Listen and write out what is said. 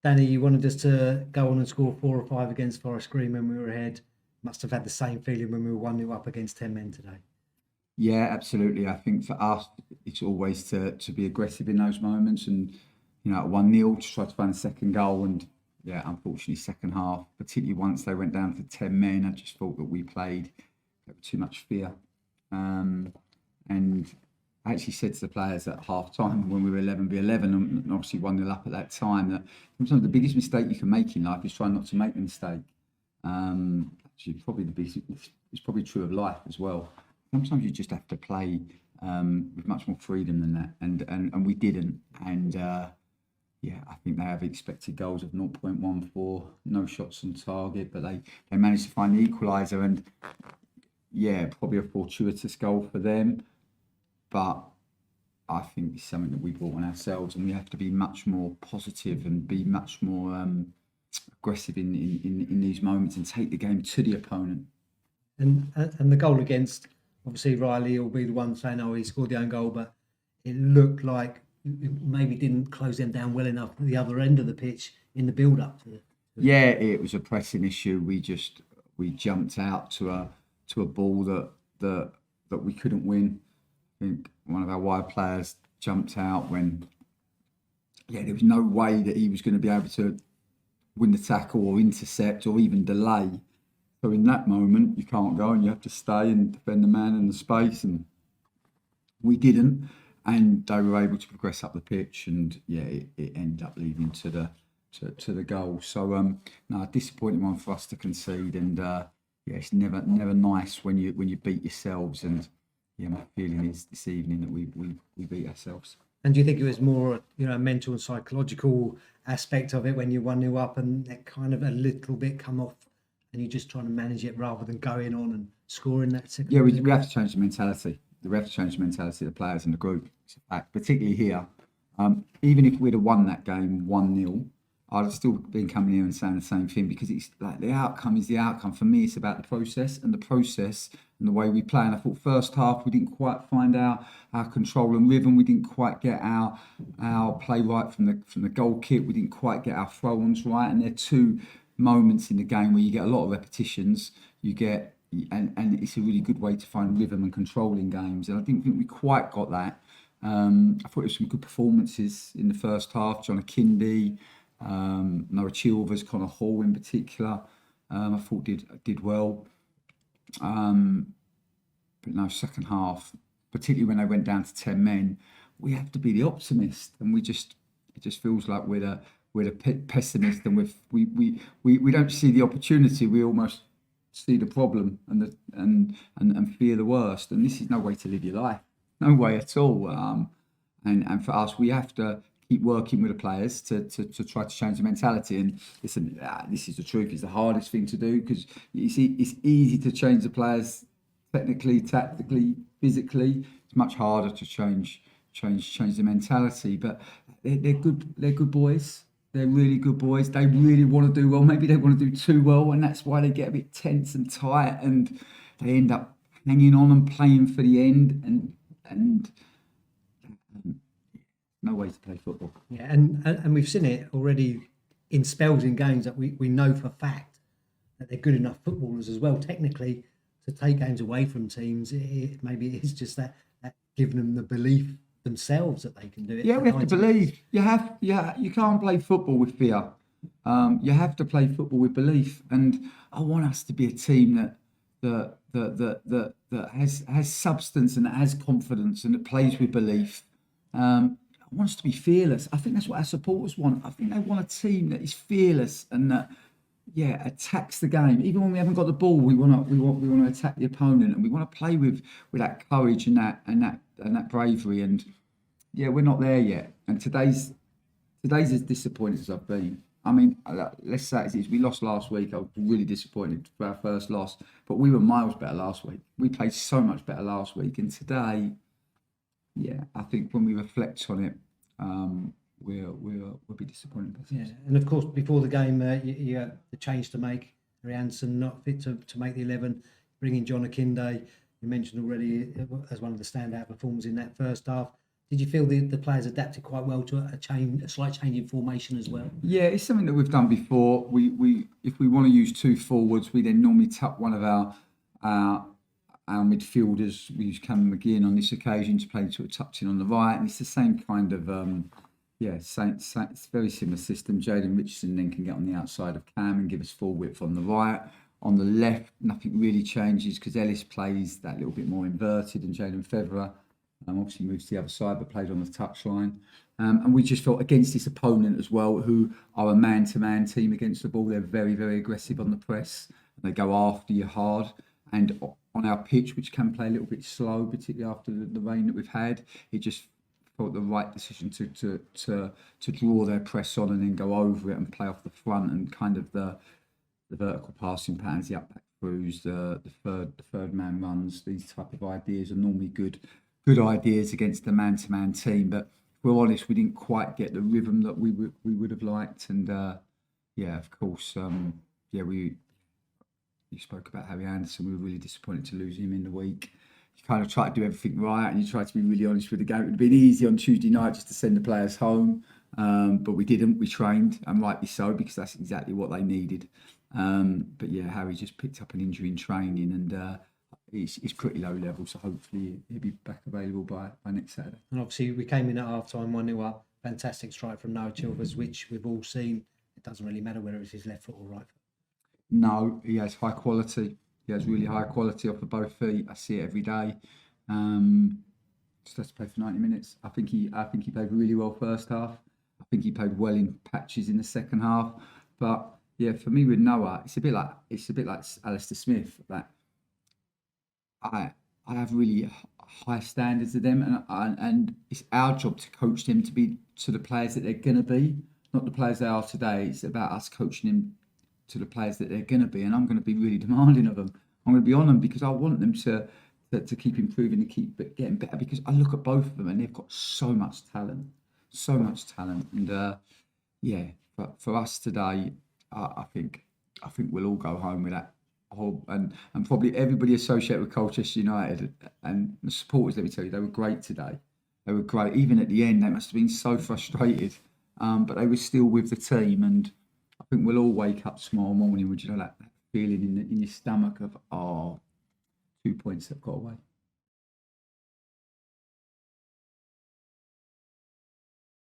Danny, you wanted us to go on and score 4 or 5 against Forest Green when we were ahead. Must have had the same feeling when we were 1-0 up against 10 men today. Yeah, absolutely. I think for us, it's always to be aggressive in those moments, and at 1-0 to try to find a second goal. And yeah, unfortunately, second half, particularly once they went down to 10 men, I just thought that we played with too much fear. And I actually said to the players at half time when we were 11v11 and obviously 1-0 up at that time, that sometimes the biggest mistake you can make in life is trying not to make the mistake. Actually, it's probably true of life as well. Sometimes you just have to play with much more freedom than that, and we didn't. And yeah, I think they have expected goals of 0.14, no shots on target, but they managed to find the equaliser, and yeah, probably a fortuitous goal for them. But I think it's something that we brought on ourselves, and we have to be much more positive and be much more aggressive in these moments and take the game to the opponent. And the goal against, obviously Riley will be the one saying, "Oh, he scored the own goal," but it looked like maybe didn't close them down well enough at the other end of the pitch in the build-up. Yeah, it was a pressing issue. We jumped out to a ball that we couldn't win. I think one of our wide players jumped out when there was no way that he was going to be able to win the tackle or intercept or even delay. So in that moment, you can't go and you have to stay and defend the man in the space, and we didn't. And they were able to progress up the pitch, and yeah, it ended up leading to the goal. So no, a disappointing one for us to concede, and yeah, it's never nice when you beat yourselves. And yeah, my feeling is this evening that we beat ourselves. And do you think it was more, a mental and psychological aspect of it when you're 1-0 up and that kind of a little bit come off, and you're just trying to manage it rather than going on and scoring that second? Yeah, we have to change the mentality. We have to change the mentality of the players and the group. It's a fact, particularly here. Even if we'd have won that game 1-0, I'd have still been coming here and saying the same thing, because it's like the outcome is the outcome. For me, it's about the process and the way we play. And I thought first half we didn't quite find our control and rhythm. We didn't quite get our play right from the goal kick. We didn't quite get our throw-ons right. And there are two moments in the game where you get a lot of repetitions. And it's a really good way to find rhythm and control in games. And I didn't think we quite got that. I thought there were some good performances in the first half. John Akindi, Noah Chilvers, Connor Hall in particular, I thought did well. But no, second half, particularly when they went down to 10 men, we have to be the optimist, and it just feels like we're the pessimist, and we don't see the opportunity. We almost see the problem and fear the worst. And this is no way to live your life, no way at all. And for us, we have to keep working with the players to try to change the mentality. And listen, this is the truth. It's the hardest thing to do, because you see, it's easy to change the players technically, tactically, physically. It's much harder to change the mentality. But they're good. They're good boys. They're really good boys. They really want to do well. Maybe they want to do too well, and that's why they get a bit tense and tight, and they end up hanging on and playing for the end. And no way to play football. Yeah, and we've seen it already in spells in games that we know for a fact that they're good enough footballers as well, technically, to take games away from teams. Maybe it's just that giving them the belief themselves that they can do it. Yeah, we have to believe. You can't play football with fear. You have to play football with belief. And I want us to be a team that has substance and that has confidence and that plays with belief. I want us to be fearless. I think that's what our supporters want. I think they want a team that is fearless and that attacks the game. Even when we haven't got the ball, we want to attack the opponent, and we want to play with that courage and that bravery. And yeah, we're not there yet. And today's as disappointed as I've been. I mean, let's say it is. We lost last week. I was really disappointed for our first loss, but we were miles better last week. We played so much better last week, and today, yeah, I think when we reflect on it, we'll be disappointed. Yeah, and of course, before the game, you had the change to make. Rianson not fit to make the 11. Bringing John Akinde, you mentioned already, as one of the standout performers in that first half. Did you feel the players adapted quite well to a slight change in formation as well? Yeah, it's something that we've done before. We if we want to use two forwards, we then normally tuck one of our midfielders. We use Cameron McGeehan on this occasion to play sort of tucked in on the right, and it's the same kind of it's very similar system. Jaden Richardson then can get on the outside of Cam and give us full width on the right. On the left, nothing really changes because Ellis plays that little bit more inverted, and Jaden Fevra obviously moves to the other side but played on the touchline. And we just felt against this opponent as well, who are a man-to-man team against the ball. They're very, very aggressive on the press. They go after you hard. And on our pitch, which can play a little bit slow, particularly after the rain that we've had, it just felt the right decision to draw their press on and then go over it and play off the front, and kind of the vertical passing patterns, the up-back throughs, the third man runs. These type of ideas are normally good ideas against the man-to-man team, but if we're honest, we didn't quite get the rhythm that we would have liked. And of course, you spoke about Harry Anderson. We were really disappointed to lose him in the week. You kind of try to do everything right, and you try to be really honest with the game. It would have been easy on Tuesday night just to send the players home, but we didn't. We trained, and rightly so, because that's exactly what they needed. But yeah, Harry just picked up an injury in training, and he's pretty low level, so hopefully he'll be back available by next Saturday. And obviously we came in at half-time 1-0 up. Fantastic strike from Noah Chilvers, which we've all seen. It doesn't really matter whether it's his left foot or right foot. No, he has high quality. He has really high quality off of both feet. I see it every day. Just has to play for 90 minutes. I think he played really well first half. I think he played well in patches in the second half. But yeah, for me with Noah, it's a bit like Alistair Smith. That I have really high standards of them, and it's our job to coach them to be to the players that they're going to be, not the players they are today. It's about us coaching them to the players that they're going to be, and I'm going to be really demanding of them. I'm going to be on them because I want them to keep improving and keep getting better, because I look at both of them and they've got so much talent. And but for us today, I think we'll all go home with that whole, and probably everybody associated with Colchester United and the supporters. Let me tell you, they were great today. They were great. Even at the end, they must have been so frustrated, but they were still with the team. And I think we'll all wake up tomorrow morning with that feeling in your stomach of 2 points that got away.